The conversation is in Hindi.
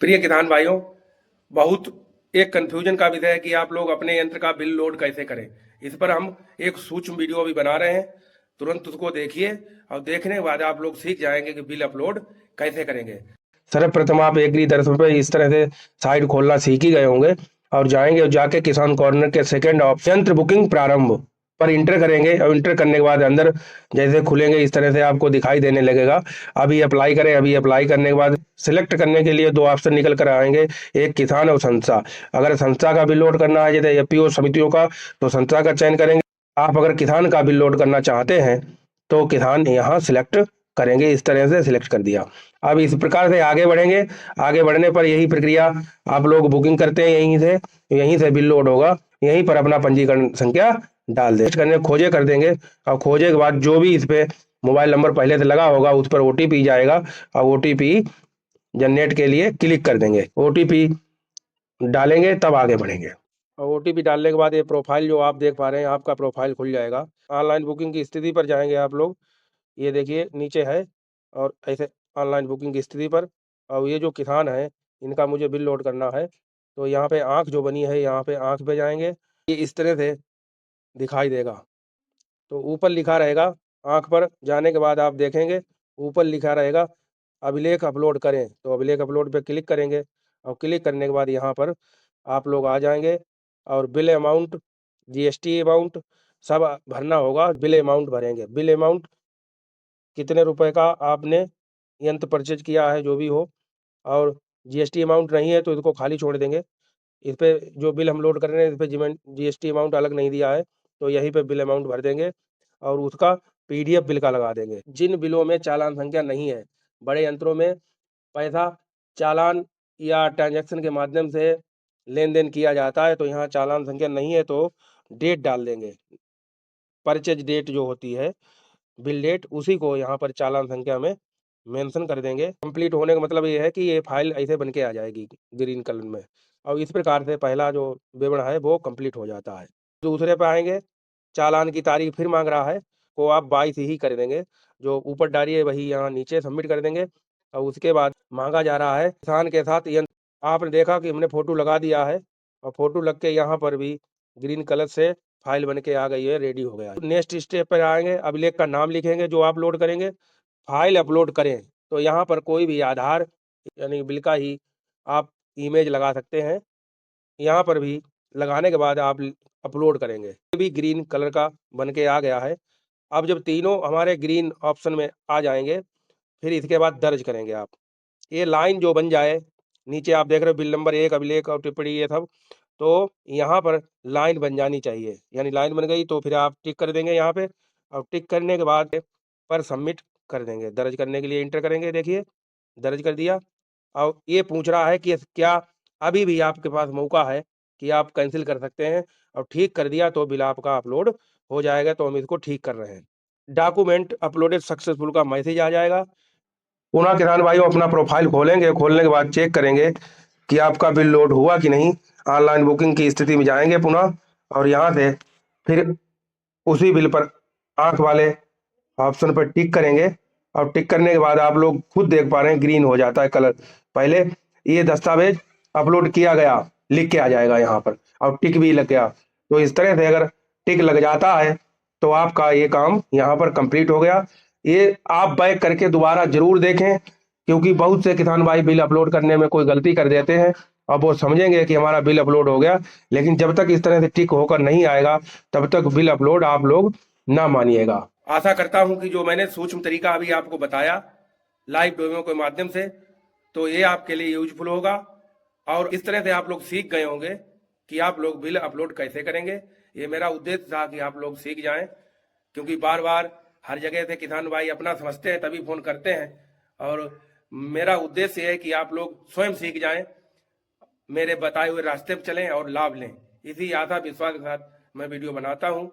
प्रिय किसान भाइयों, बहुत एक कंफ्यूजन का विषय है कि आप लोग अपने यंत्र का बिल लोड कैसे करें। इस पर हम एक सूक्ष्म वीडियो भी बना रहे हैं, तुरंत उसको देखिए और देखने के बाद आप लोग सीख जाएंगे कि बिल अपलोड कैसे करेंगे। सर्वप्रथम आप एग्री दर्शन पे इस तरह से साइट खोलना सीख ही गए होंगे और जाएंगे और जाके किसान कॉर्नर के सेकंड ऑप्शन यंत्र बुकिंग प्रारंभ पर इंटर करेंगे और इंटर करने के बाद अंदर जैसे खुलेंगे इस तरह से आपको दिखाई देने लगेगा। अभी अप्लाई करें। अभी अप्लाई करने के बाद सिलेक्ट करने के लिए दो ऑप्शन निकल कर आएंगे, एक किसान और संस्था। अगर संस्था का बिल लोड करना है जैसे एपीओ समितियों का तो संस्था का चयन करेंगे। आप अगर किसान का बिल लोड करना चाहते हैं तो किसान यहाँ सिलेक्ट करेंगे। इस तरह से सिलेक्ट कर दिया। अब इस प्रकार से आगे बढ़ेंगे। आगे बढ़ने पर यही प्रक्रिया आप लोग बुकिंग करते हैं यहीं से बिल लोड होगा। यहीं पर अपना पंजीकरण संख्या डाल दें, करने खोजे कर देंगे और खोजे के बाद जो भी इस पे मोबाइल नंबर पहले से लगा होगा उस पर ओटीपी जाएगा और ओटीपी जनरेट के लिए क्लिक कर देंगे। ओटीपी डालेंगे तब आगे बढ़ेंगे और ओटीपी डालने के बाद ये प्रोफाइल जो आप देख पा रहे हैं आपका प्रोफाइल खुल जाएगा। ऑनलाइन बुकिंग की स्थिति पर जाएंगे आप लोग। ये देखिए नीचे है और ऐसे ऑनलाइन बुकिंग की स्थिति पर और ये जो किसान है इनका मुझे बिल लोड करना है तो यहाँ पे आंख जो बनी है यहाँ पे आंख पे जाएंगे। ये इस तरह से दिखाई देगा तो ऊपर लिखा रहेगा। आंख पर जाने के बाद आप देखेंगे ऊपर लिखा रहेगा अभिलेख अपलोड करें तो अभिलेख अपलोड पे क्लिक करेंगे और क्लिक करने के बाद यहाँ पर आप लोग आ जाएंगे और बिल अमाउंट जीएसटी अमाउंट सब भरना होगा। बिल अमाउंट भरेंगे। बिल अमाउंट कितने रुपए का आपने यंत्र परचेज किया है जो भी हो और जीएसटी अमाउंट नहीं है तो इसको खाली छोड़ देंगे। इस पे जो बिल हम लोड कर रहे हैं इस पे जीएसटी अमाउंट अलग नहीं दिया है तो यहीं पे बिल अमाउंट भर देंगे और उसका पीडीएफ बिल का लगा देंगे। जिन बिलों में चालान संख्या नहीं है, बड़े यंत्रों में पैसा चालान या ट्रांजैक्शन के माध्यम से लेन देन किया जाता है तो यहाँ चालान संख्या नहीं है तो डेट डाल देंगे। परचेज डेट जो होती है बिल डेट उसी को यहाँ पर चालान संख्या में मेंशन कर देंगे। कंप्लीट होने का मतलब ये है कि ये फाइल ऐसे बन के आ जाएगी ग्रीन कलर में और इस प्रकार से पहला जो विवरण है वो कंप्लीट हो जाता है। दूसरे पे आएंगे, चालान की तारीख फिर मांग रहा है को आप 22 ही कर देंगे। जो ऊपर डाली है वही यहाँ नीचे सबमिट कर देंगे और उसके बाद मांगा जा रहा है किसान के साथ यंत्र। आपने देखा कि हमने फोटो लगा दिया है और फोटो लग के यहाँ पर भी ग्रीन कलर से फाइल बन के आ गई है, रेडी हो गया है। नेक्स्ट स्टेप पर आएंगे, अभिलेख का नाम लिखेंगे जो आप लोड करेंगे। फाइल अपलोड करें तो यहाँ पर कोई भी आधार यानी बिल का ही आप इमेज लगा सकते हैं। यहाँ पर भी लगाने के बाद आप अपलोड करेंगे। ये भी ग्रीन कलर का बन के आ गया है। अब जब तीनों हमारे ग्रीन ऑप्शन में आ जाएंगे फिर इसके बाद दर्ज करेंगे आप। ये लाइन जो बन जाए नीचे आप देख रहे हो बिल नंबर 1 अभिलेख और टिप्पणी ये सब तो यहाँ पर लाइन बन जानी चाहिए। यानी लाइन बन गई तो फिर आप टिक कर देंगे यहाँ पे और टिक करने के बाद पर सबमिट कर देंगे। दर्ज करने के लिए इंटर करेंगे। देखिए दर्ज कर दिया और ये पूछ रहा है कि क्या अभी भी आपके पास मौका है कि आप कैंसिल कर सकते हैं और ठीक कर दिया तो बिल आपका अपलोड हो जाएगा। तो हम इसको ठीक कर रहे हैं। डॉक्यूमेंट अपलोडेड सक्सेसफुल का मैसेज आ जाएगा। पुनः किसान भाइयों अपना प्रोफाइल खोलेंगे। खोलने के बाद चेक करेंगे कि आपका बिल लोड हुआ कि नहीं। ऑनलाइन बुकिंग की स्थिति में जाएंगे पुनः और यहाँ से फिर उसी बिल पर आंख वाले ऑप्शन पर टिक करेंगे और टिक करने के बाद आप लोग खुद देख पा रहे हैं ग्रीन हो जाता है कलर। पहले ये दस्तावेज अपलोड किया गया लिख के आ जाएगा यहाँ पर और टिक भी लग गया। तो इस तरह से अगर टिक लग जाता है तो आपका ये काम यहाँ पर कंप्लीट हो गया। ये आप बैक करके दोबारा जरूर देखें क्योंकि बहुत से किसान भाई बिल अपलोड करने में कोई गलती कर देते हैं और वो समझेंगे कि हमारा बिल अपलोड हो गया, लेकिन जब तक इस तरह से टिक होकर नहीं आएगा तब तक बिल अपलोड आप लोग ना मानिएगा। आशा करता हूं कि जो मैंने सूक्ष्म तरीका अभी आपको बताया लाइव डेमो के माध्यम से तो ये आपके लिए यूजफुल होगा और इस तरह से आप लोग सीख गए होंगे कि आप लोग बिल अपलोड कैसे करेंगे। ये मेरा उद्देश्य था कि आप लोग सीख जाएं क्योंकि बार बार हर जगह से किसान भाई अपना समझते हैं तभी फोन करते हैं और मेरा उद्देश्य है कि आप लोग स्वयं सीख जाएं, मेरे बताए हुए रास्ते पर चलें और लाभ लें। इसी आशा विश्वास के साथ मैं वीडियो बनाता हूं।